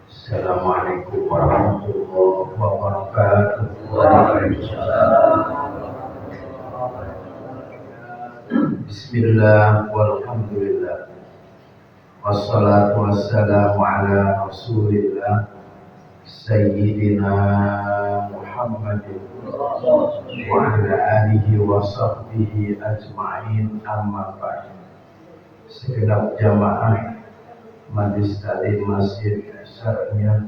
Assalamualaikum warahmatullahi wabarakatuh. Waalaikumsalam. Bismillah walhamdulillah. Wassalatu wassalamu ala Rasulillah Sayyidina Muhammadin wa ala alihi wa sahbihi ajma'in, amma ba'd. Segenap jamaah Majlis Taklim Masjid Syar'iyah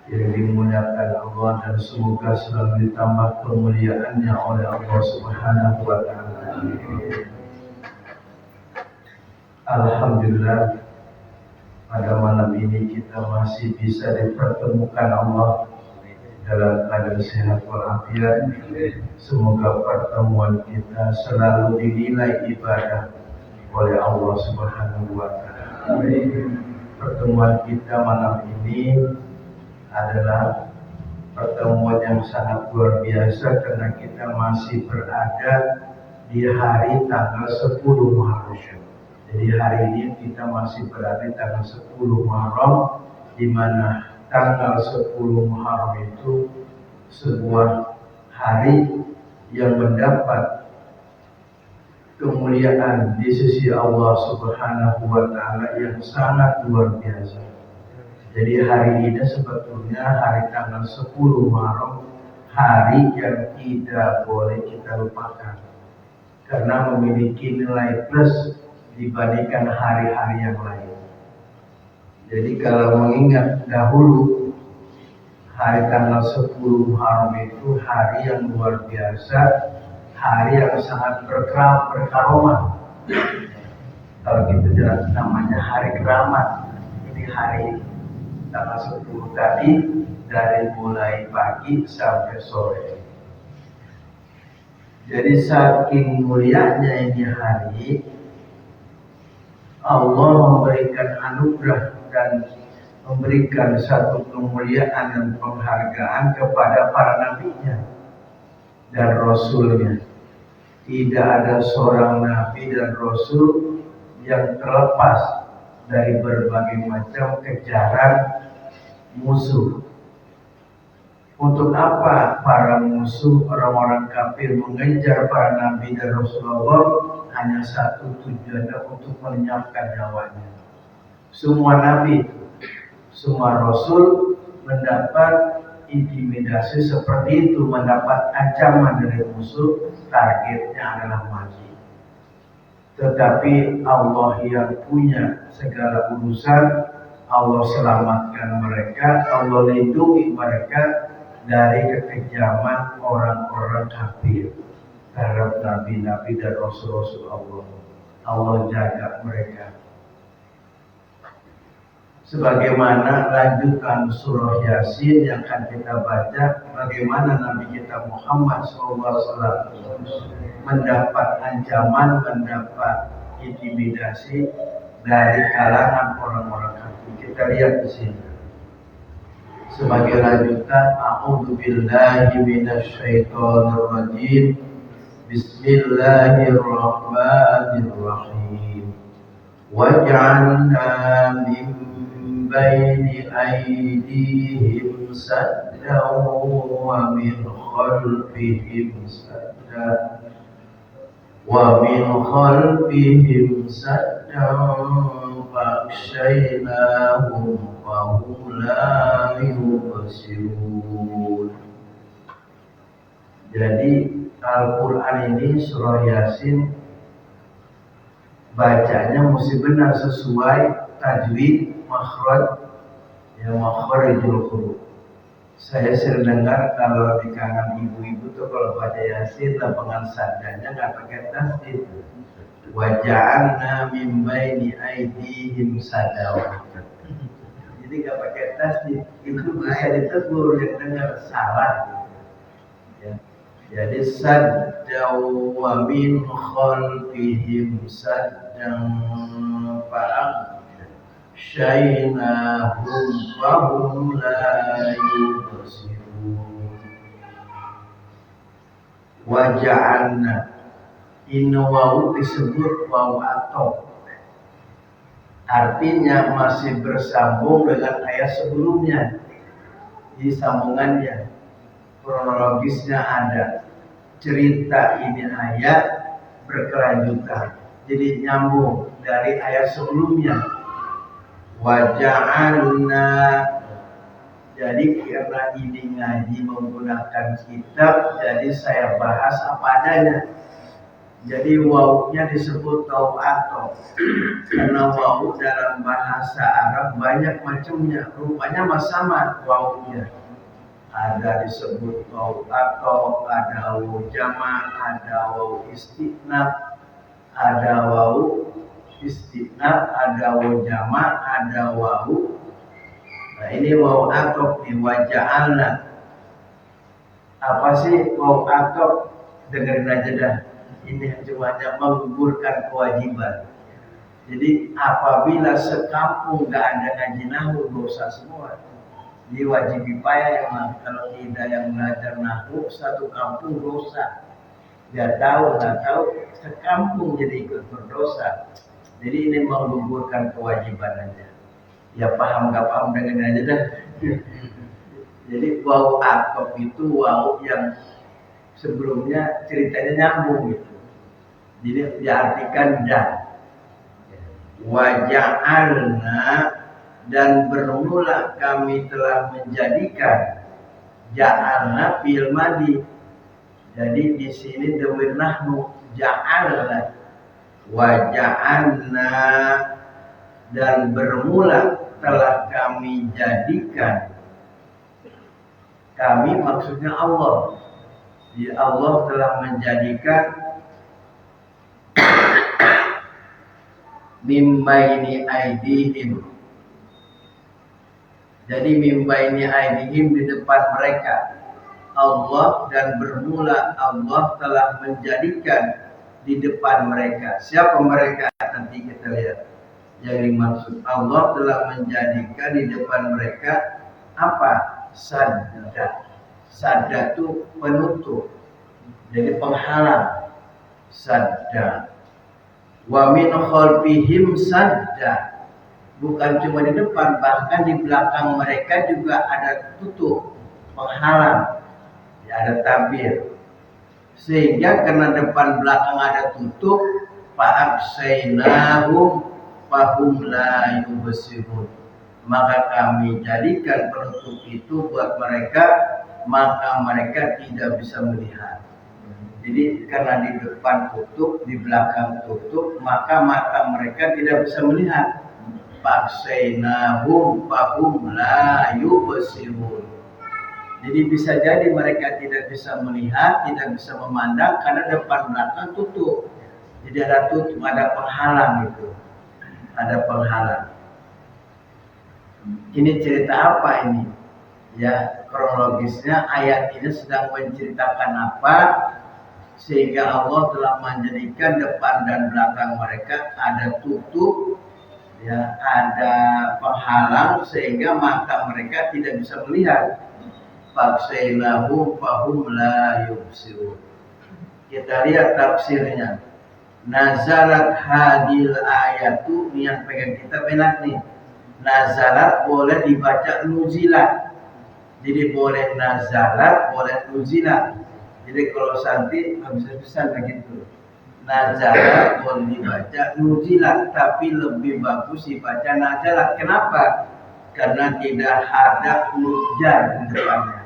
yang dimuliakan Allah, dan semoga selalu ditambah kemuliaannya oleh Allah Subhanahu wa Ta'ala. Alhamdulillah, pada malam ini kita masih bisa dipertemukan Allah dalam keadaan sehat walafiat. Semoga pertemuan kita selalu dinilai ibadah oleh Allah Subhanahu wa Ta'ala. Pertemuan kita malam ini adalah pertemuan yang sangat luar biasa karena kita masih berada di hari tanggal 10 Muharram. Jadi hari ini kita masih berada di tanggal 10 Muharram, di mana tanggal 10 Muharram itu sebuah hari yang mendapat kemuliaan di sisi Allah Subhanahu wa Ta'ala yang sangat luar biasa. Jadi hari ini sebetulnya hari tanggal 10 Muharram, hari yang tidak boleh kita lupakan karena memiliki nilai plus dibandingkan hari-hari yang lain. Jadi kalau mengingat dahulu, hari tanggal 10 Muharram itu hari yang luar biasa, hari yang sangat berkaromah. Kalau gitu jelas namanya hari keramat. Ini hari tanggal 10 tadi dari mulai pagi sampai sore. Jadi saking mulianya ini hari, Allah memberikan anugerah dan memberikan satu kemuliaan dan penghargaan kepada para nabinya dan rasulnya. Tidak ada seorang nabi dan rasul yang terlepas dari berbagai macam kejaran musuh. Untuk apa para musuh, orang-orang kafir mengejar para nabi dan Rasulullah? Hanya satu tujuannya, untuk melenyapkan nyawanya. Semua nabi, semua rasul mendapat intimidasi seperti itu, mendapat ancaman dari musuh, targetnya adalah mati. Tetapi Allah yang punya segala urusan, Allah selamatkan mereka, Allah lindungi mereka dari kekejaman orang-orang kafir terhadap nabi-nabi dan rasul-rasul Allah. Allah jaga mereka. Sebagaimana lanjutan surah Yasin yang akan kita baca, bagaimana Nabi kita Muhammad SAW mendapat ancaman, mendapat intimidasi dari kalangan orang-orang kafir. Kita lihat di sini. Sebagai lanjutan, a'udzu billahi minasyaitonir rajim. Bismillahirrahmanirrahim. Waj'alna min baini aydihim saddan wa min khalfihim saddan فَأَغْشَيْنَاهُمْ فَهُمْ لَا يُبْصِرُونَ. Jadi Al-Quran ini surah Yasin bacanya mesti benar sesuai tajwid, makhraj, ya makhrijul huruf. Saya sering dengar kalau di kalangan ibu-ibu tuh kalau baca Yasin lapangan sadanya nggak pakai tasdid. Waja'alna min baini aydihim sadaw. Jadi nggak pakai tasdid, itu bisa ditegur yang dengar salah. Ya. Jadi saddaw wa min khalfihim saddan fa'aghshaynahum fahum la yubsirun. Waja'alna ini wau disebut wau atop, artinya masih bersambung dengan ayat sebelumnya. Di sambungannya kronologisnya ada, cerita ini ayat berkelanjutan, jadi nyambung dari ayat sebelumnya. Waja'alna, jadi karena ini ngaji menggunakan kitab, jadi saya bahas apa adanya. Jadi wawunya disebut tau'ato, karena wawu dalam bahasa Arab banyak macamnya, rupanya sama wawunya. Ada disebut wawu atau, ada wawu jama', ada wawu istiqnaf, ada wawu istiqnaf, ada wawu jama', ada wawu. Nah ini wawu atau di waja'alna. Apa sih wawu atau? Dengerin aja dah. Ini cuma menggugurkan kewajiban. Jadi apabila sekampung nggak ada ngaji nahwu, dosa semua. Diwajibi payah emang. Kalau tidak yang belajar nahwu satu kampung dosa. Dia tahu nggak tahu sekampung jadi ikut berdosa. Jadi ini menggugurkan kewajiban aja. Ya paham nggak paham dengan aja dah. Jadi wawu atop itu wawu yang sebelumnya ceritanya nyambung gitu. Jadi diartikan dan. Waja'alna, dan bermula kami telah menjadikan. Ja'alna fi'il madhi. Jadi di sini dhamir nahnu, ja'alna. Waja'alna, dan bermula telah kami jadikan. Kami maksudnya Allah. Jadi Allah telah menjadikan mimbaini aidihim. Jadi mimbaini aidihim di depan mereka. Allah, dan bermula Allah telah menjadikan di depan mereka. Siapa mereka? Nanti kita lihat. Yang dimaksud Allah telah menjadikan di depan mereka apa? Sadda. Sadda itu penutup. Jadi penghalang. Sadda. Wa min khalfihim sadda. Bukan cuma di depan, bahkan di belakang mereka juga ada tutup, penghalang. Ya, ada tabir. Sehingga karena depan belakang ada tutup, fa'absainahum fahum la yubsirun. Maka kami jadikan penutup itu buat mereka, maka mereka tidak bisa melihat. Jadi karena di depan tutup, di belakang tutup, maka mata mereka tidak bisa melihat. Fa'absainahum fahum la yubsirun. Jadi bisa jadi mereka tidak bisa melihat, tidak bisa memandang karena depan belakang tutup. Jadi ada tutup, ada penghalang itu. Ada penghalang. Ini cerita apa ini? Ya, kronologisnya ayat ini sedang menceritakan apa? Sehingga Allah telah menjadikan depan dan belakang mereka ada tutup, ya, ada penghalang sehingga mata mereka tidak bisa melihat. Faksainahum fahum la yubsirun. Kita lihat tafsirnya. Nazarat hadil ayatu, ini yang pengen kita benak nih. Nazarat boleh dibaca nuzilat. Jadi boleh nazarat, boleh nuzilat. Jadi kalau santi habis-habisan begitu. Nazarat boleh dibaca nuzilat, tapi lebih bagus dibaca nazarat. Kenapa? Karena tidak ada nujar di depannya.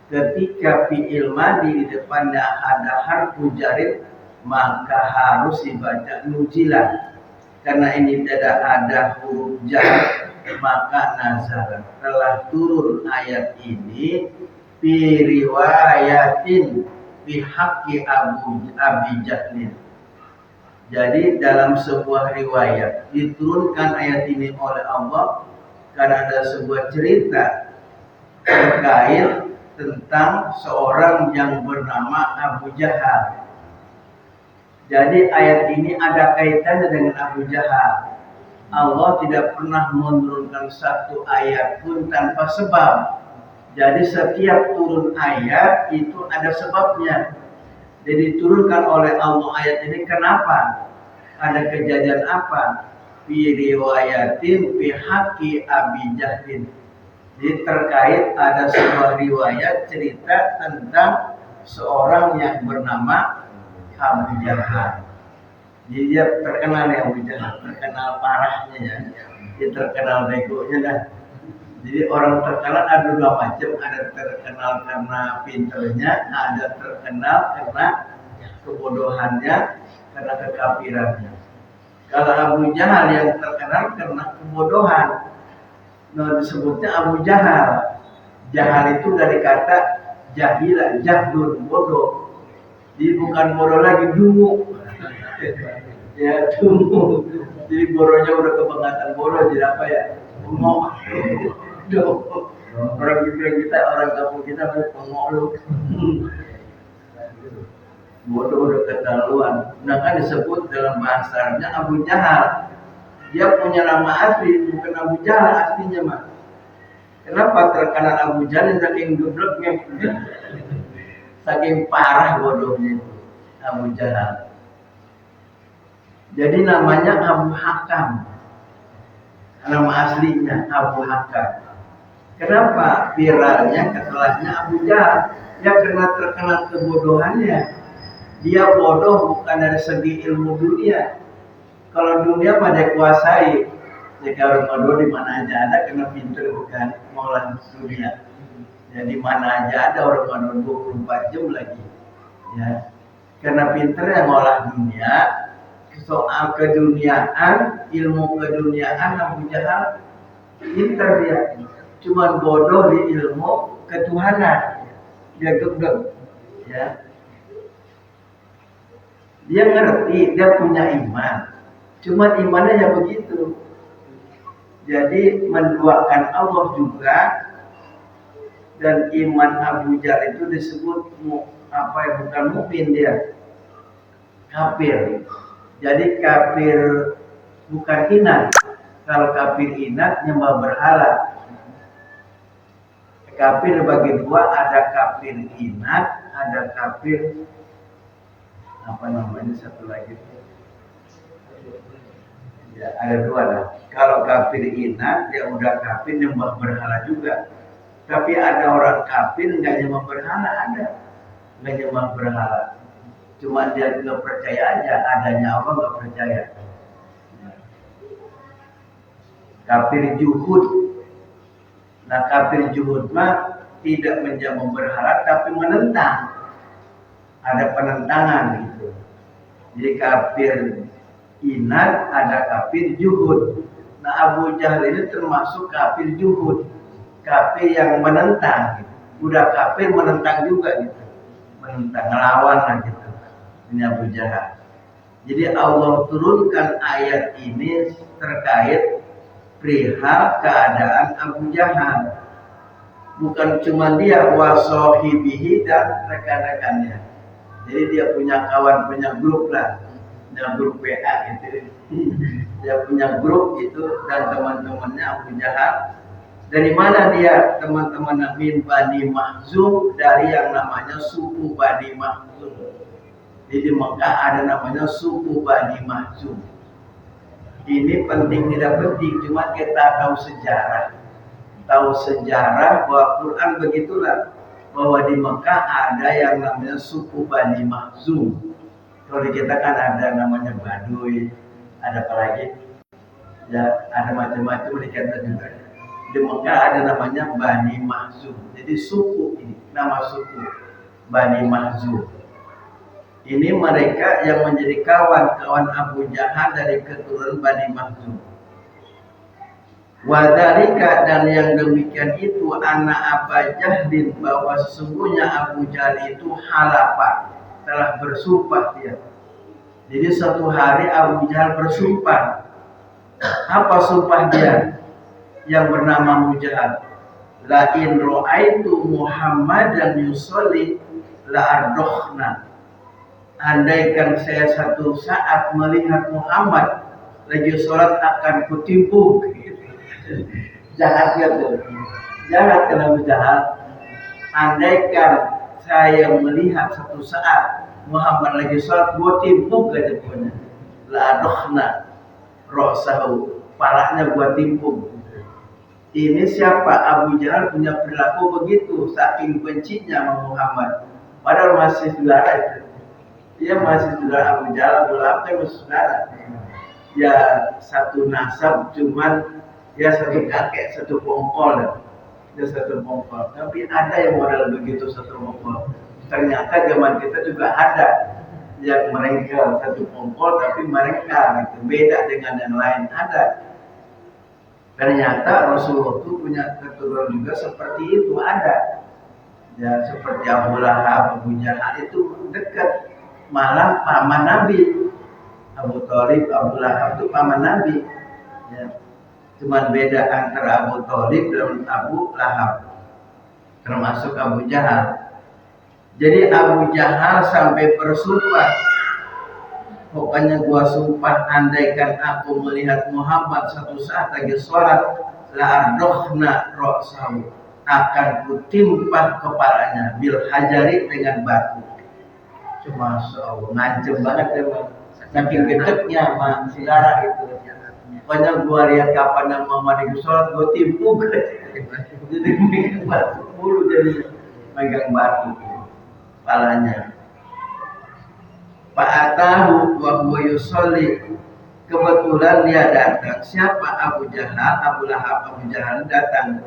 Ketika fi'il madhi di depannya ada harfu jarid, maka harus dibaca nuzilat. Karena ini tidak ada huruf jar, maka nazarat. Telah turun ayat ini fi riwayatin fi haqqi Abi Jahlin. Jadi dalam sebuah riwayat diturunkan ayat ini oleh Allah karena ada sebuah cerita terkait tentang seorang yang bernama Abu Jahal. Jadi ayat ini ada kaitannya dengan Abu Jahal. Allah tidak pernah menurunkan satu ayat pun tanpa sebab. Jadi setiap turun ayat itu ada sebabnya. Jadi diturunkan oleh Allah ayat ini kenapa? Ada kejadian apa? Fi riwayatin fi haqqi Abi Jahlin. Jadi terkait ada sebuah riwayat cerita tentang seorang yang bernama Abu Jahal. Jadi dia terkenal ya Abu Jahal, terkenal parahnya ya. Dia terkenal begonya dah. Jadi orang terkenal ada dua macam, ada terkenal karena pinternya, ada terkenal karena kebodohannya, karena kekafirannya. Kalau Abu Jahal yang terkenal karena kebodohan, nah disebutnya Abu Jahal. Jahal itu dari kata jahila, jahlun, bodoh. Jadi bukan bodoh lagi, dungu. Ya dungu. Jadi bodohnya udah kebangetan bodoh, jadi apa ya? Bengok. Orang kita, orang kampung kita bengok lu. Bodoh udah keterlaluan. Nah kan disebut dalam bahasa Arabnya Abu Jahal. Dia punya nama asli, bukan Abu Jahal aslinya mah. Kenapa terkenal Abu Jahal? Saking gebleknya, saking parah bodohnya itu Abu Jahal. Jadi namanya Abu Hakam. Nama aslinya Abu Hakam. Kenapa viralnya ketelahnya Abu Jahal? Ya karena terkenal kebodohannya. Dia bodoh bukan dari segi ilmu dunia. Kalau dunia pada kuasai, jika orang bodoh di mana aja ada, kena pintar bukan mengolah dunia. Jadi mana aja ada orang bodoh 24 jam lagi. Ya, karena pintar yang mengolah dunia, soal keduniaan, ilmu keduniaan Abu Jahal pintar dia. Cuman bodoh di ilmu ketuhanan. Dia gedeg, ya. Dia ngerti, dia punya iman. Cuma imannya ya begitu. Jadi menduakan Allah juga. Dan iman Abu Jahal itu disebut bukan mukmin dia. Kafir. Jadi kafir bukan inat. Kalau kafir inat nyembah berhala. Kafir bagi dua, ada kafir inat, ada kafir satu lagi. Ya, ada dua lah. Kalau kafir inat, dia udah kafir nyembah berhala juga. Tapi ada orang kafir nggak nyembah berhala, ada nggak nyembah berhala. Cuma dia nggak percaya aja adanya Allah, nggak percaya. Kafir juhud. Nah kafir juhud mah tidak menjamu berhala, tapi menentang. Ada penentangan gitu. Jadi kafir inat, ada kafir juhud. Nah Abu Jahal ini termasuk kafir juhud, kafir yang menentang. Gitu. Udah kafir menentang juga gitu, menentang, ngelawan lah gitu. Ini Abu Jahal. Jadi Allah turunkan ayat ini terkait perihal keadaan Abu Jahal. Bukan cuma dia, wasohibihi dan rekan-rekannya. Jadi dia punya kawan, punya grup lah, punya grup WA gitu. Dia punya grup itu dan teman-temannya Abu Jahal. Dari mana dia teman-teman min Bani Makhzum, dari yang namanya suku Bani Makhzum. Jadi di Mekah ada namanya suku Bani Makhzum. Ini penting tidak penting, cuma kita tahu sejarah. Tahu sejarah bahwa Quran begitulah. Bahwa di Mekah ada yang namanya suku Bani Makhzum. Kalau di kita kan ada namanya Baduy, ada apa lagi? Ya, ada macam-macam di kita juga. Di Mekah ada namanya Bani Makhzum. Jadi suku ini, nama suku Bani Makhzum. Ini mereka yang menjadi kawan Abu Jahal dari keturunan Bani Makhzum. Wadhalika, dan yang demikian itu anak Abu Jahlin, bahwa sesungguhnya Abu Jahal itu halafa, telah bersumpah dia. Jadi suatu hari Abu Jahal bersumpah. Apa sumpah dia yang bernama Abu Jahal? La in ra'aitu Muhammadan yusolli la ardokhna. Andaikan saya satu saat melihat Muhammad lagi sholat, akan kutimpuk. Jahat ya tuh, jahat kenapa jahat? Andaikan saya melihat satu saat Muhammad lagi sholat, gua timpuk aja punya. La adokhna rosahu, palanya gua timpuk. Ini siapa? Abu Jahal punya perilaku begitu, saking bencinya sama Muhammad. Padahal masih saudara itu. Dia masih saudara Abu Jahal, Abu Lahab itu masih saudara. Ya satu nasab, cuman ya satu kakek, satu pongkol. Ya satu pongkol. Tapi ada yang modal begitu satu pongkol. Ternyata zaman kita juga ada yang mereka satu pongkol, tapi mereka gitu. Beda dengan yang lain ada. Ternyata Rasulullah itu punya keturunan juga seperti itu ada. Ya seperti Abu Lahab, Abu Jahal itu dekat, malah paman Nabi. Abu Thalib, Abu Lahab itu paman Nabi. Ya. Cuman beda antara Abu Thalib dan Abu Lahab, termasuk Abu Jahal. Jadi Abu Jahal sampai bersumpah, pokoknya gua sumpah andaikan aku melihat Muhammad satu saat lagi sholat, la ardokhna ro'sahu, akan kutimpa kepalanya bil hajari dengan batu. Cuma Allah, ngancem banget emang. Saking gedeknya sama saudara itu. Pokoknya gua lihat kapan Muhammad lagi sholat, gua timpuk. Jadi megang batu mulu, jadi megang batu kepalanya. Fa'atahu wa huwa yusolli, kebetulan dia datang. Siapa? Abu Jahal, Abu Lahab, Abu Jahal datang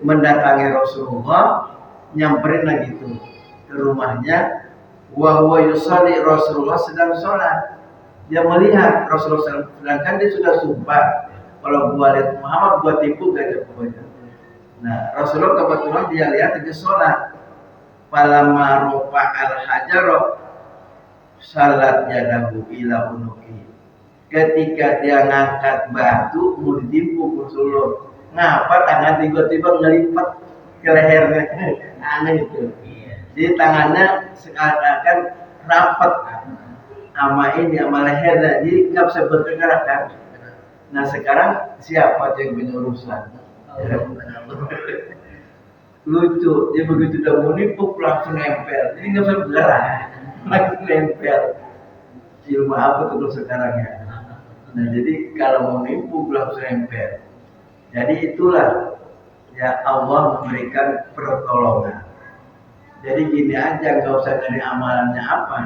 mendatangi Rasulullah, nyamperin lagi tuh ke rumahnya. Wa huwa yusolli, Rasulullah sedang sholat. Dia melihat Rasulullah, sedangkan dia sudah sumpah, kalau gua lihat Muhammad gua tipu gak ada pokoknya. Nah Rasulullah kebetulan dia lihat dia sholat. Falamma rofa al-hajaro salat yadahu ila unuki, ketika dia ngangkat batu mau ditimpuk Rasulullah, ngapa tangan tiba-tiba ngelipat ke lehernya. Aneh itu. Jadi tangannya seakan-akan rapat sama ini, sama lehernya, jadi nggak bisa bergerak kan. Nah sekarang siapa yang punya urusan? Lucu, dia begitu udah mau nimpuk langsung nempel, jadi nggak bisa bergerak, langsung nempel. Ilmu apa tuh sekarang ya? Nah jadi kalau mau nimpuk langsung nempel. Jadi itulah ya Allah memberikan pertolongan. Jadi gini aja, nggak usah dari amalannya apa.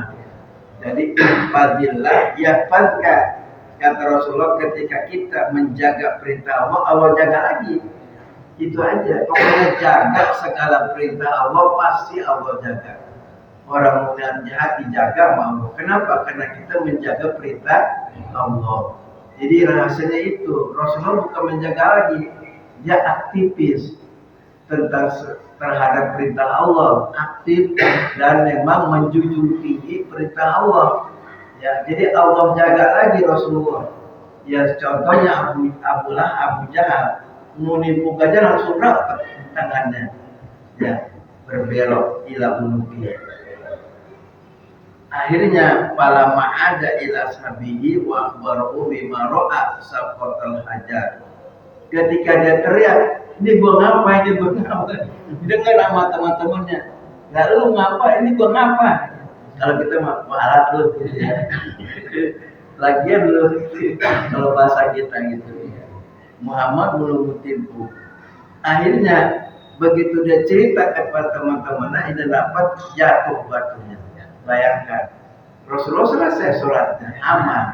Jadi fadillah ya fadka, kata Rasulullah, ketika kita menjaga perintah Allah, Allah jaga lagi. Itu aja, pokoknya jaga segala perintah Allah, pasti Allah jaga. Orang yang jahat dijaga Allah. Kenapa? Karena kita menjaga perintah Allah. Jadi rahasianya itu, Rasulullah bukan menjaga lagi, dia aktivis tentang terhadap perintah Allah, aktif dan memang menjunjung tinggi perintah Allah. Ya, jadi Allah jaga lagi Rasulullah. Ya contohnya Abu Lahab, Abu Jahal, mau nimpuk aja langsung rapat tangannya, ya berbelok ila unuki. Akhirnya palama ada ila sabihi wa akhbaruhu bima ra'a saqatal hajar. Ketika dia teriak, ini gua ngapa, ini gua ngapa, dengar sama teman-temannya, nggak lu ngapa, ini gua ngapa. Kalau kita mah alat lu gitu ya. Lagian lu kalau bahasa kita gitu. Muhammad belum tipu. Akhirnya begitu dia cerita kepada teman-temannya, ini dapat jatuh batunya. Bayangkan, Rasulullah selesai sholatnya, aman.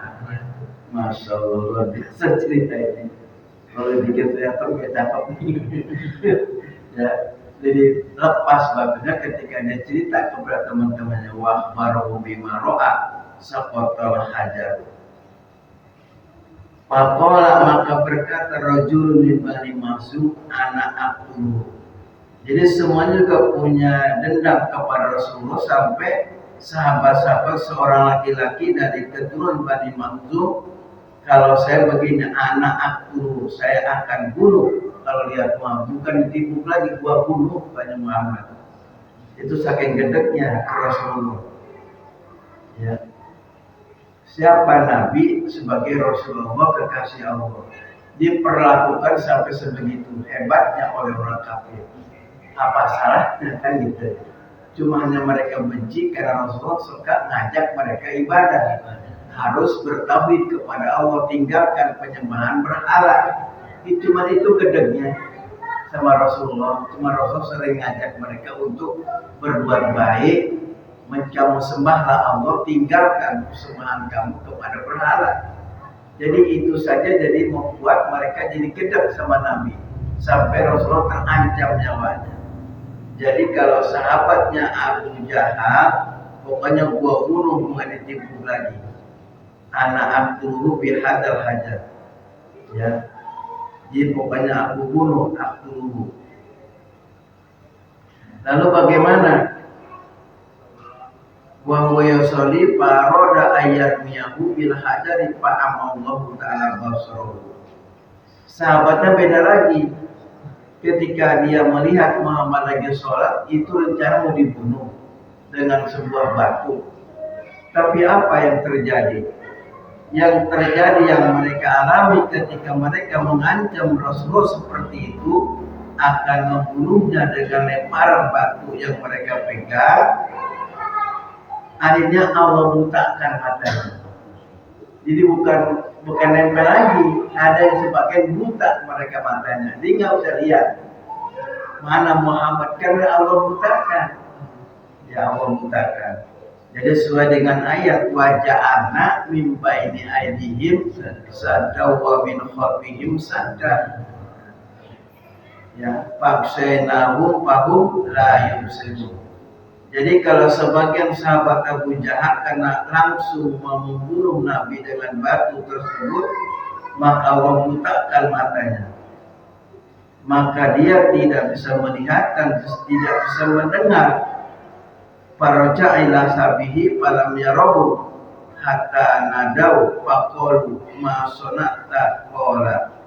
Masya Allah, bisa cerita ini. Kalau bikin teater gak dapat nih. Ya, jadi lepas batunya ketika dia cerita kepada teman-temannya, wa baru bima ro'a saqatal hajar. Faqala, maka berkata rajulun min Bani Makhzum, ana aqulu. Jadi semuanya juga punya dendam kepada Rasulullah, sampai sahabat-sahabat seorang laki-laki dari keturunan Bani Makhzum, kalau saya begini, anak aku, saya akan bunuh. Kalau lihat Muhammad, bukan ditipu lagi, gua bunuh Bani Muhammad. Itu saking gedeknya Rasulullah. Ya. Siapa Nabi sebagai Rasulullah kekasih Allah, diperlakukan sampai sebegitu hebatnya oleh orang kafir. Apa salahnya kan gitu? Cuma hanya mereka benci karena Rasulullah suka ngajak mereka ibadah. Harus bertauhid kepada Allah, tinggalkan penyembahan berhala. Cuma itu gedegnya sama Rasulullah. Cuma Rasulullah sering ngajak mereka untuk berbuat baik, sembahlah Allah, tinggalkan sembahan kamu kepada berhala. Jadi itu saja jadi membuat mereka jadi gedeg sama Nabi sampai Rasulullah terancam nyawanya. Jadi kalau sahabatnya Abu Jahal, pokoknya gua bunuh, bukan ditipu lagi. Anak aqtuluhu bihadzal hajar. Ya. Jadi pokoknya aku bunuh, aqtuluhu. Lalu bagaimana? Wa huwa yusalli faroda ayyarmiyahu bil hajari fa amallahu ta'ala basarahu. Sahabatnya beda lagi. Ketika dia melihat Muhammad lagi sholat, itu rencana mau dibunuh dengan sebuah batu. Tapi apa yang terjadi? Yang terjadi yang mereka alami ketika mereka mengancam Rasulullah seperti itu akan membunuhnya dengan lemparan batu yang mereka pegang. Akhirnya Allah butakan matanya. Jadi bukan nempel lagi, ada yang sebagian buta mereka matanya. Dia nggak usah lihat mana Muhammad karena Allah butakan. Ya Allah butakan. Jadi sesuai dengan ayat waja'alna min baini aydihim sadda wa min khalfihim sadda. Ya, faksainahum fahum la yubsirun. Jadi kalau sebagian sahabat Abu Jahal karena langsung membunuh Nabi dengan batu tersebut, maka Allah butakan matanya. Maka dia tidak bisa melihat dan tidak bisa mendengar. Faraja ila sabihi falam yarahu hatta nadau faqalu ma sonata qala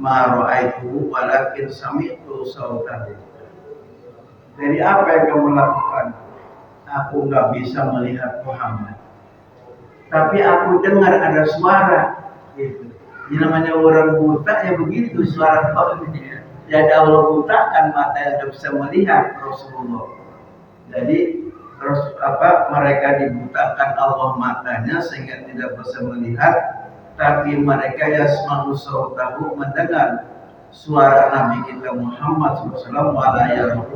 ma ra'aitu walakin sami'tu sautahu. Jadi apa yang kamu lakukan? Aku nggak bisa melihat Muhammad, tapi aku dengar ada suara. Gitu. Ini namanya orang buta ya begitu suara Allah. Jadi Allah butakan mata yang tidak bisa melihat Rasulullah. Jadi terus mereka dibutakan Allah matanya sehingga tidak bisa melihat, tapi mereka yasma'u sautahu mendengar suara Nabi kita Muhammad SAW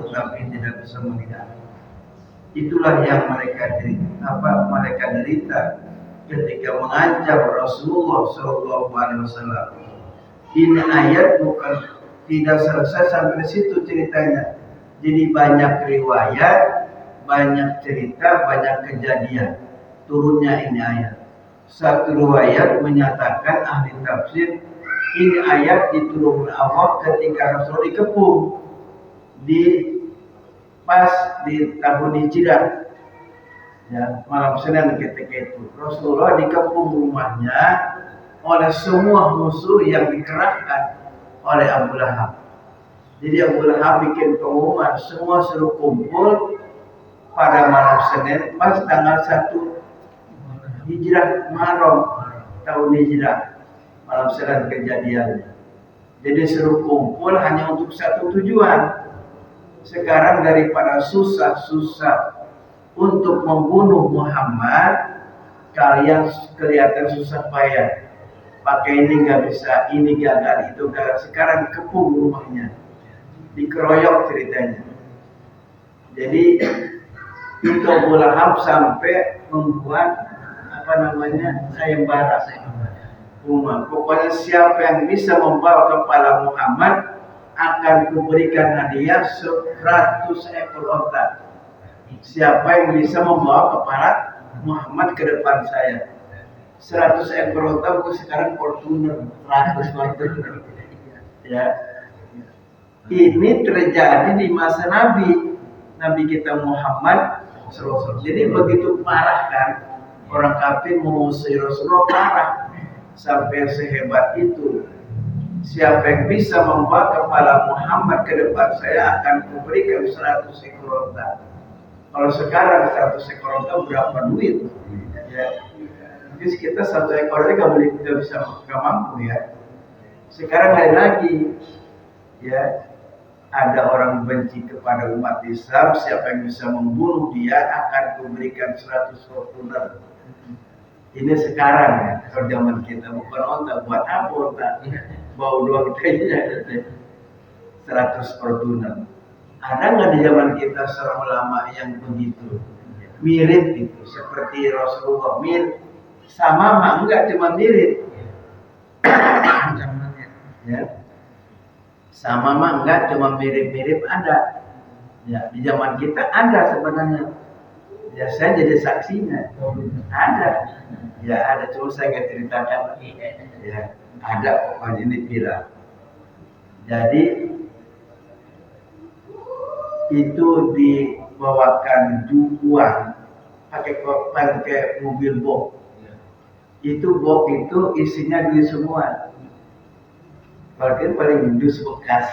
tapi tidak bisa melihat. Itulah yang mereka derita ketika mengancam Rasulullah SAW. Ini ayat bukan tidak selesai sampai situ ceritanya. Jadi banyak riwayat, banyak cerita, banyak kejadian turunnya ini ayat. Satu riwayat menyatakan ahli tafsir ini ayat diturunkan Allah ketika Rasul dikepung pas di tahun Hijrah, ya, malam Senin ketika itu Rasulullah dikepung rumahnya oleh semua musuh yang dikerahkan oleh Abu Lahab. Jadi Abu Lahab bikin pengumuman semua suruh kumpul pada malam Senin pas tanggal 1 Hijrah Muharram tahun Hijrah, malam Senin kejadiannya. Jadi suruh kumpul hanya untuk satu tujuan. Sekarang daripada susah-susah untuk membunuh Muhammad, kalian kelihatan susah payah. Pakai ini nggak bisa, ini gagal, itu gagal. Sekarang kepung rumahnya, dikeroyok ceritanya. Jadi itu Abu Lahab sampai membuat sayembara. Pokoknya siapa yang bisa membawa kepala Muhammad akan kuberikan hadiah 100 ekor onta. Siapa yang bisa membawa kepala Muhammad ke depan saya? 100 ekor onta itu sekarang Fortuner 100 Fortuner. Ya. Ini terjadi di masa Nabi kita Muhammad SAW. Jadi begitu parah kan, orang kafir mengusir Rasulullah parah sampai sehebat itu. Siapa yang bisa membawa kepala Muhammad ke depan saya akan kuberikan 100 ekor onta. Kalau sekarang 100 ekor onta berapa duit? Ya. Jadi kita 1 ekor aja nggak mampu ya. Sekarang lain lagi, ya. ada orang benci kepada umat Islam, siapa yang bisa membunuh dia akan kuberikan 100 Fortuner. Ini sekarang ya, kalau zaman kita bukan onta, buat apa onta? Bau doang kayaknya 100 Fortuner. Ada nggak di zaman kita seorang ulama yang begitu? Mirip itu, seperti Rasulullah, mirip. Sama mah enggak, cuma mirip. Ya. Sama mah enggak, cuma mirip-mirip ada. Ya, di zaman kita ada sebenarnya. Ya, saya jadi saksinya. Ada. Ya, ada, cuma saya nggak ceritakan. Ya, ada pokoknya ini viral. Jadi itu dibawakan uang pakai mobil box. Itu box itu isinya duit semua. Kalau paling dus bekas.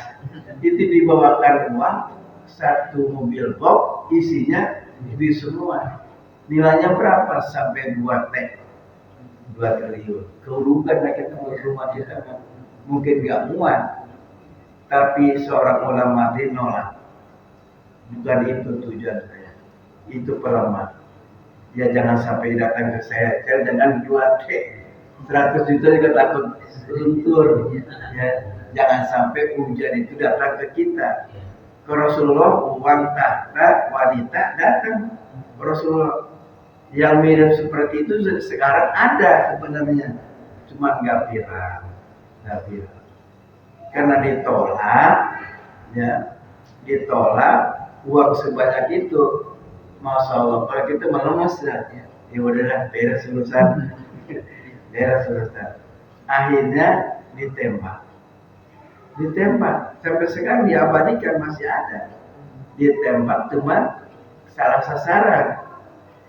Itu dibawakan uang satu mobil box isinya duit semua. Nilainya berapa? Sampai 2 triliun. Kerugian kita rumah kita mungkin nggak muat. Tapi seorang ulama dia nolak. Bukan itu tujuan saya. Itu pelemah. Ya jangan sampai datang ke saya. Jangan jual 100 juta juga takut luntur. Ya, jangan sampai hujan itu datang ke kita. Ke Rasulullah uang tahta wanita datang. Rasulullah yang mirip seperti itu sekarang ada sebenarnya. Cuma nggak viral. Karena ditolak, ya ditolak. Uang sebanyak itu, Masya Allah, kalau kita melemas ya udahlah, beres urusan. Akhirnya ditembak, sampai sekarang diabadikan masih ada. Ditembak cuma salah sasaran,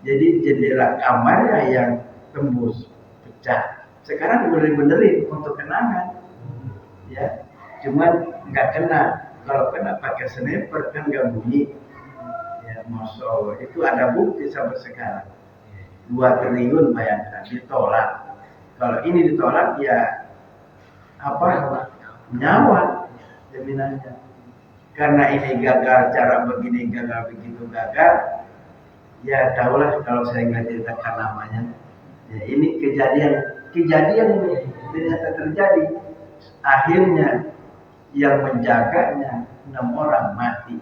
jadi jendela kamarnya yang tembus, pecah. Sekarang benerin untuk kenangan, ya, cuman nggak kena. Kalau kena pakai sniper kan nggak bunyi. Ya, Masya Allah, itu ada bukti sampai sekarang. 2 triliun bayangkan, ditolak. Kalau ini ditolak ya apa? Nyawa jaminannya. Karena ini gagal, cara begini gagal, begitu gagal. Ya tahulah kalau saya nggak ceritakan namanya. Ya, ini kejadian ini ternyata terjadi. Akhirnya yang menjaganya 6 orang mati.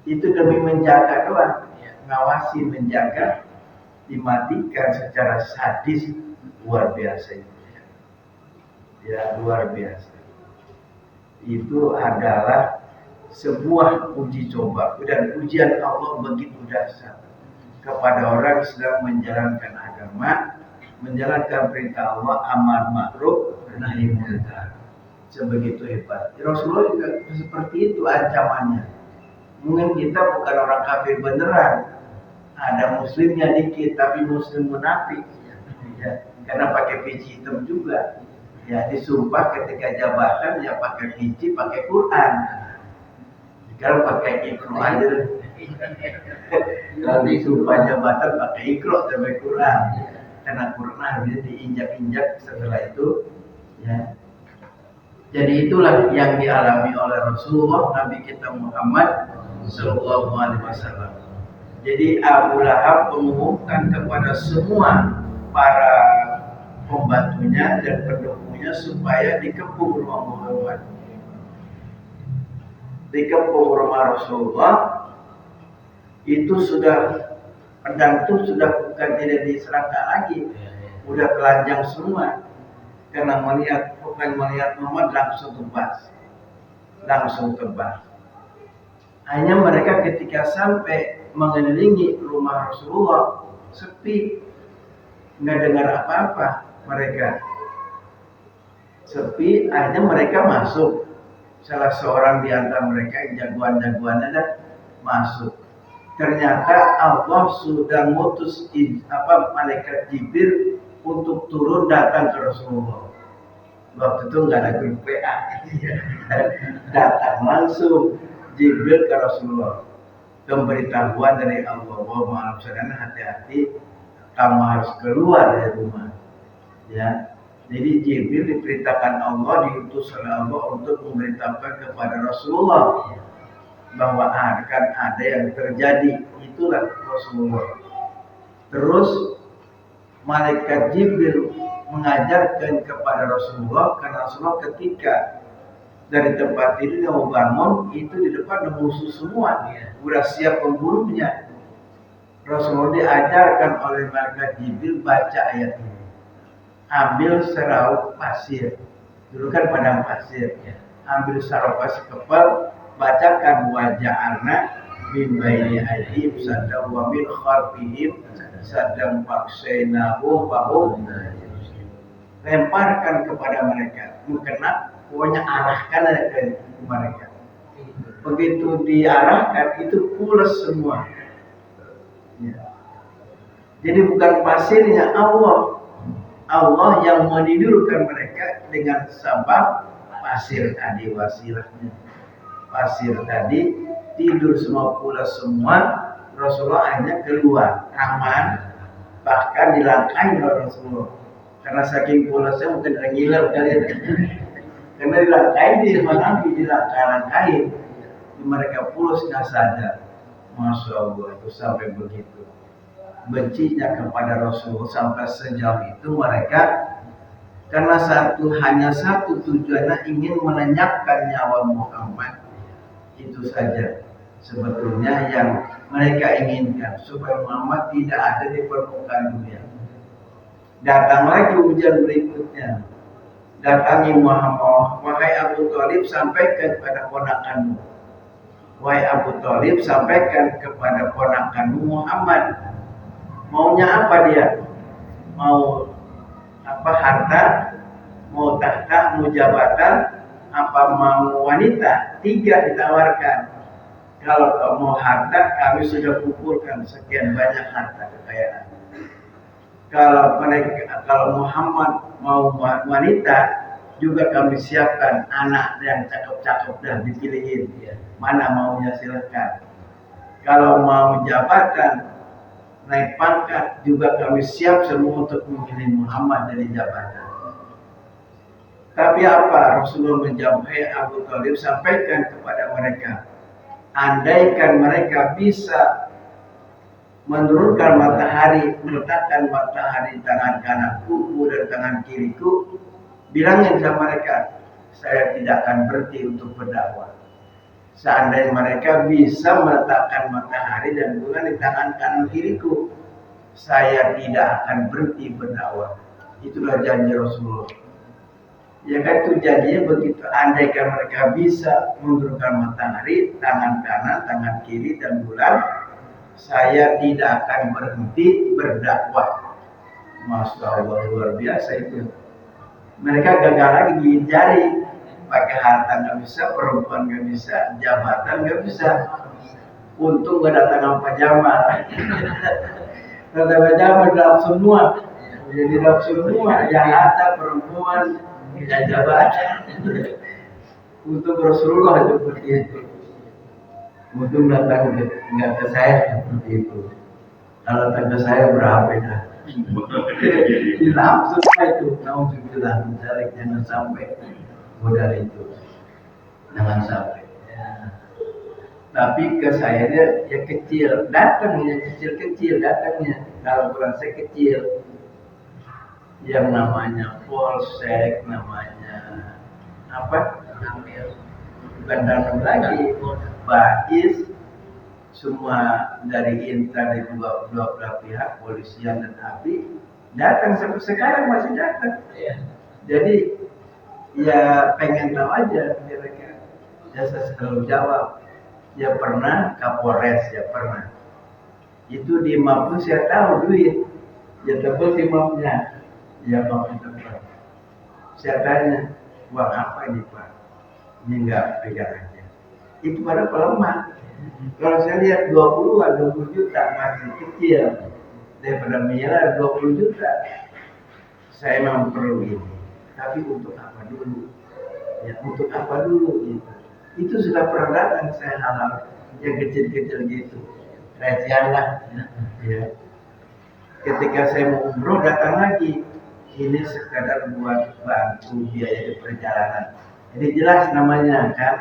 Itu demi menjaga doang, ngawasi, menjaga, dimatikan secara sadis. Luar biasa itu. Ya luar biasa. Itu adalah sebuah uji coba dan ujian Allah begitu dahsyat kepada orang yang sedang menjalankan agama, menjalankan perintah Allah, amar ma'ruf nahi munkar. Sebegitu hebat. Rasulullah juga seperti itu ancamannya. Mungkin kita bukan orang kafir beneran, ada muslimnya dikit, tapi muslim munafik. Ya, karena pakai peci hitam juga. Ya, disumpah ketika jabatan ya pakai peci, pakai Quran. Sekarang pakai ikro aja. Kalau disumpah jabatan pakai ikro sampai Quran. Karena Quran harusnya diinjak-injak setelah itu. Ya. Jadi itulah yang dialami oleh Rasulullah Nabi kita Muhammad Sallallahu Alaihi Wasallam. Jadi Abu Lahab mengumumkan kepada semua para pembantunya dan pendukungnya supaya dikepung rumah Muhammad, dikepung rumah Rasulullah. Itu sudah pedang itu sudah bukan tidak diserahkan lagi, udah telanjang semua. Karena melihat Muhammad langsung tebas. Hanya mereka ketika sampai mengelilingi rumah Rasulullah sepi, nggak dengar apa-apa mereka. Sepi, akhirnya mereka masuk. Salah seorang di antara mereka yang jagoan-jagoannya dan masuk. Ternyata Allah sudah ngutus malaikat Jibril untuk turun datang ke Rasulullah. Waktu itu nggak ada grup WA, datang langsung Jibril ke Rasulullah. Pemberitahuan dari Allah, hati-hati, kamu harus keluar dari rumah. Ya, Jadi Jibril diperintahkan Allah, diutus oleh Allah untuk memberitahukan kepada Rasulullah bahwa akan ada yang terjadi. Itulah Rasulullah. Terus malaikat Jibril mengajarkan kepada Rasulullah, karena Rasulullah ketika dari tempat tidurnya mau bangun, itu di depan ada musuh semua, udah siap pembunuhnya. Rasulullah diajarkan oleh malaikat Jibril baca ayat ini. Ambil seraup pasir, dulu kan padang pasir, ambil seraup pasir kepal, bacakan wajah anak min baini aidihim sadam wa min khalfihim sadam faksainahu bahum, lemparkan kepada mereka, mengena, pokoknya arahkan ke mereka. Begitu diarahkan itu pulas semua. Jadi bukan pasirnya, Allah yang menidurkan mereka dengan sabab pasir tadi, wasilahnya. Pasir tadi tidur semua, pulas semua. Rasulullah hanya keluar aman, bahkan dilangkahi oleh Rasulullah. Karena saking pulasnya mungkin ngiler kali. Karena dilangkahi di Nabi, dilangkahi. Mereka pulas nggak sadar. Masya Allah, itu sampai begitu bencinya kepada Rasulullah sampai sejauh itu mereka, karena hanya satu tujuannya, ingin melenyapkan nyawa Muhammad. Itu saja sebetulnya yang mereka inginkan, supaya Muhammad tidak ada di permukaan dunia. Datang lagi ujian berikutnya, datangi Muhammad, wahai Abu Thalib, sampaikan kepada ponakanmu. Wahai Abu Thalib, sampaikan kepada ponakanmu Muhammad. Maunya apa dia? Mau apa, harta, mau tahta, mau jabatan, apa mau wanita? 3 ditawarkan. Kalau mau harta, kami sudah kumpulkan sekian banyak harta kekayaan. Kalau Muhammad mau wanita, juga kami siapkan anak yang cakep-cakep dan dipilihin. Mana maunya silakan. Kalau mau jabatan, naik pangkat, juga kami siap semua untuk memilih Muhammad dari jabatan. Tapi apa? Rasulullah menjawab, hai Abu Thalib, sampaikan kepada mereka, andaikan mereka bisa menurunkan matahari, meletakkan matahari di tangan kananku dan tangan kiriku, bilangin sama mereka, saya tidak akan berhenti untuk berdakwah. Seandainya mereka bisa meletakkan matahari dan bulan di tangan kanan kiriku, saya tidak akan berhenti berdakwah. Itulah janji Rasulullah. Ya kan, itu janjinya begitu. Andaikan mereka bisa menurunkan matahari, tangan kanan, tangan kiri dan bulan, saya tidak akan berhenti berdakwah. Masya Allah, luar biasa itu. Mereka gagal lagi gigit jari. Pakai harta nggak bisa, perempuan nggak bisa, jabatan nggak bisa. Untung nggak datang pajama. Datang pajama dalam semua, jadi dalam semua, yang harta, perempuan, ya jabatan. Untuk Rasulullah seperti itu. Untung datang nggak ke saya seperti itu. Kalau datang ke saya berapa dah? Hilang semua itu. Alhamdulillah, mencari jangan sampai modal itu, jangan sampai. Tapi ke saya dia ya kecil, datangnya kecil-kecil datangnya. Kalau bukan saya kecil, yang namanya polsek, namanya apa? Bukan dalam lagi, bais, semua dari intra dari dua belah pihak, polisian dan ABRI datang, sampai sekarang masih datang. Jadi ya pengen tahu aja kira-kira. Ya saya selalu jawab, ya pernah Kapolres, ya pernah. Itu di map pun saya tahu duit, ya tebel di mapnya, ya map tebel. Saya tanya, uang apa ini Pak? Ini enggak, pegang aja. Itu pada pelemah. Kalau saya lihat 20 juta masih kecil, daripada miliar 20 juta, saya memang perlu ini. Tapi untuk apa dulu? Ya untuk apa dulu gitu. Itu sudah pernah datang saya halal yang kecil-kecil gitu. Recehan lah. Ya. Ketika saya mau umroh datang lagi. ini sekadar buat bantu biaya di perjalanan. Ini jelas namanya kan,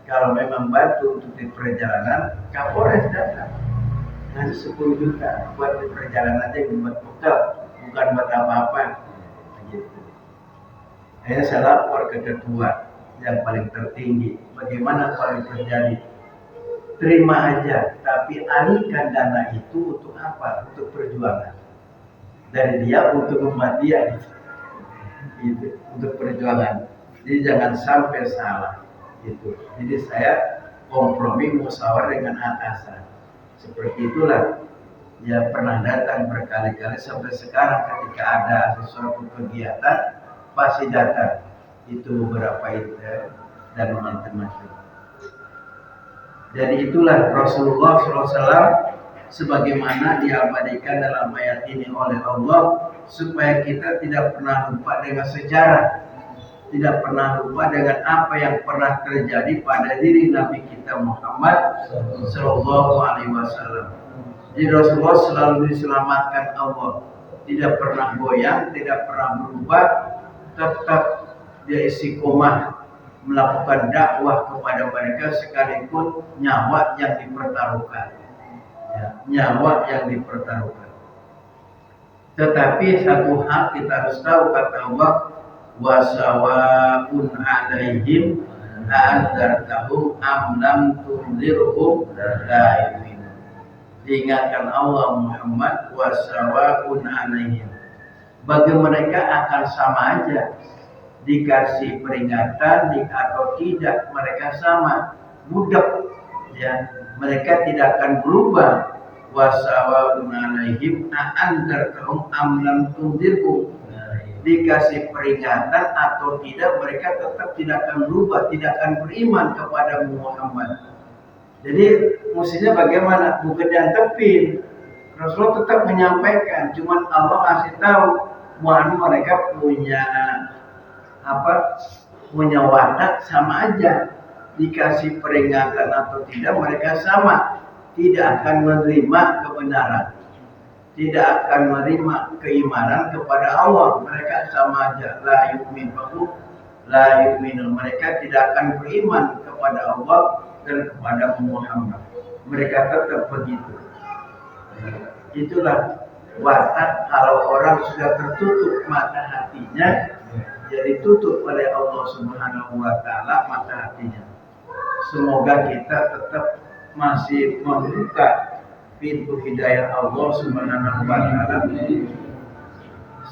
kalau memang bantu untuk di perjalanan, Kapolres datang ngasih 10 juta buat di perjalanan aja, buat bekal, bukan buat apa-apa. Gitu. Saya lapor ke ketua yang paling tertinggi, bagaimana kalau terjadi? Terima aja, tapi alihkan dana itu untuk apa? Untuk perjuangan. Dari dia untuk kematian, gitu, untuk perjuangan. Jadi jangan sampai salah, gitu. Jadi saya kompromi musyawarah dengan atasan. Seperti itulah. Dia pernah datang berkali-kali sampai sekarang ketika ada sesuatu kegiatan pasti datang. Itu beberapa itu dan macam-macam. Jadi itulah Rasulullah SAW sebagaimana diabadikan dalam ayat ini oleh Allah, supaya kita tidak pernah lupa dengan sejarah, tidak pernah lupa dengan apa yang pernah terjadi pada diri Nabi kita Muhammad SAW. Jadi Rasulullah selalu diselamatkan Allah, tidak pernah goyang, tidak pernah berubah, tetap dia istiqomah melakukan dakwah kepada mereka sekalipun nyawa yang dipertaruhkan, ya, nyawa yang dipertaruhkan. Tetapi satu hal kita harus tahu, kata Allah, wasawaun alaihim anzartahum am lam tunzirhum la yu'minun. Diingatkan Allah Muhammad, wasawaun alaihim, bagi mereka akan sama aja, dikasih peringatan atau tidak, mereka sama, budak, ya, mereka tidak akan berubah. Wasawaun alaihim anzartahum am lam tunzirhum, dikasih peringatan atau tidak, mereka tetap tidak akan berubah, tidak akan beriman kepada Muhammad. Jadi mestinya bagaimana? Bukan diantepin. Rasulullah tetap menyampaikan, cuman Allah kasih tahu bahwa mereka punya punya watak sama aja, dikasih peringatan atau tidak mereka sama, tidak akan menerima kebenaran, tidak akan menerima keimanan kepada Allah. Mereka sama aja, la yu'minun, mereka tidak akan beriman kepada Allah dan kepada Muhammad. Mereka tetap begitu. Itulah watak kalau orang sudah tertutup mata hatinya, jadi tutup oleh Allah Subhanahu wa Ta'ala mata hatinya. Semoga kita tetap masih membuka pintu hidayah Allah Subhanahu wa Ta'ala,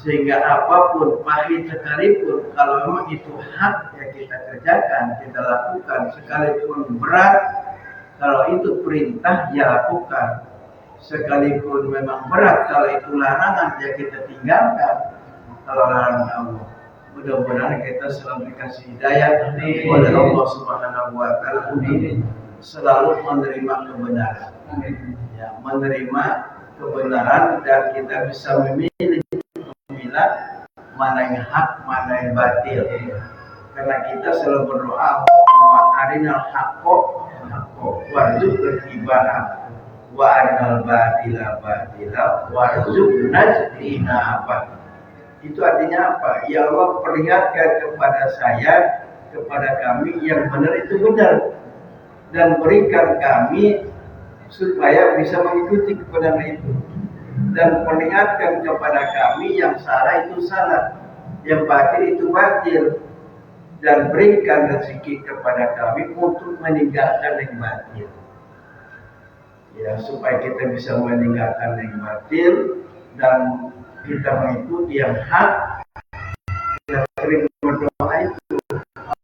sehingga apapun pahit sekalipun, kalau memang itu hak yang kita kerjakan, kita lakukan, sekalipun berat, kalau itu perintah ya lakukan, sekalipun memang berat, kalau itu larangan ya kita tinggalkan, kalau larangan Allah. Mudah-mudahan kita selalu dikasih hidayah oleh Allah Subhanahu wa Ta'ala, selalu menerima kebenaran, ya, menerima kebenaran, dan kita bisa memilih mana yang hak, mana yang batil. Karena kita selalu berdoa, Allahumma arinal haqqo warzuqna ittiba'ah wa arinal batila warzuqna ijtinabah. Itu artinya apa? Ya Allah, perlihatkan kepada saya, kepada kami yang benar itu benar, dan berikan kami supaya bisa mengikuti kebenaran itu, dan perlihatkan kepada kami yang salah itu salah, yang batil itu batil, dan berikan rezeki kepada kami untuk meninggalkan yang batil, ya, supaya kita bisa meninggalkan yang batil dan kita mengikuti yang hak. Kita sering berdoa itu,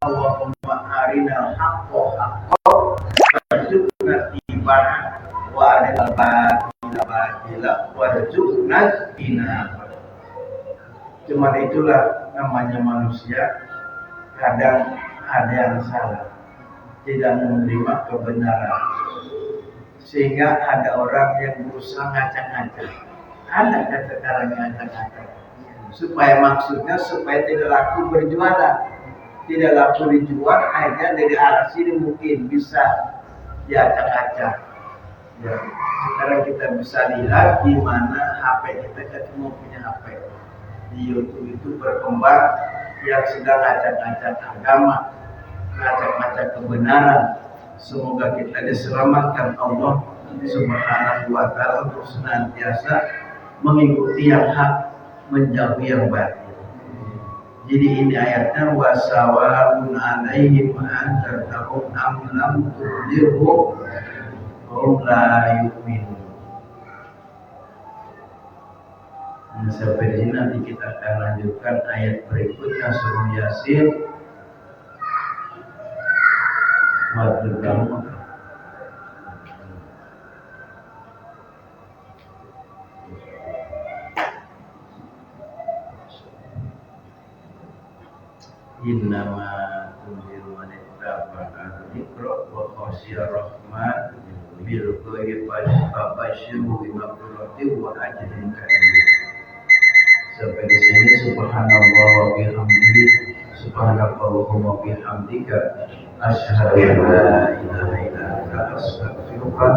Allahumma arinal haqqo warzuqna ittiba'ah wa arinal batila warzuqna ijtinabah. Cuman itulah namanya manusia, kadang ada yang salah, tidak menerima kebenaran, sehingga ada orang yang berusaha ngacak-ngacak. Ada kan sekarang yang ngacak-ngacak, supaya maksudnya supaya tidak laku berjualan, tidak laku dijual, akhirnya dari arah sini mungkin bisa diacak-acak. Ya, sekarang kita bisa lihat di mana HP kita, ketemu punya HP. di YouTube itu berkembang yang sedang ngajak-ngajak agama, ngajak-ngajak kebenaran. Semoga kita diselamatkan Allah Subhanahu wa Ta'ala untuk senantiasa mengikuti yang hak, menjauhi yang batil. Jadi ini ayatnya wasawaun alaihim anzartahum am lam tunzirhum hum la yu'minun. Sampai di sini nanti kita akan lanjutkan ayat berikutnya surah Yasin. Madul kamu. Innama tunziru man ittaba'a dzikra wa khashiya rahman bil ghaibi fabashshirhu bima qurrati wa ajrin karim. Sampai di sini subhanallah wa bihamdihi subhanakallahumma wa bihamdika asyhadu an la ilaha illa anta astaghfiruka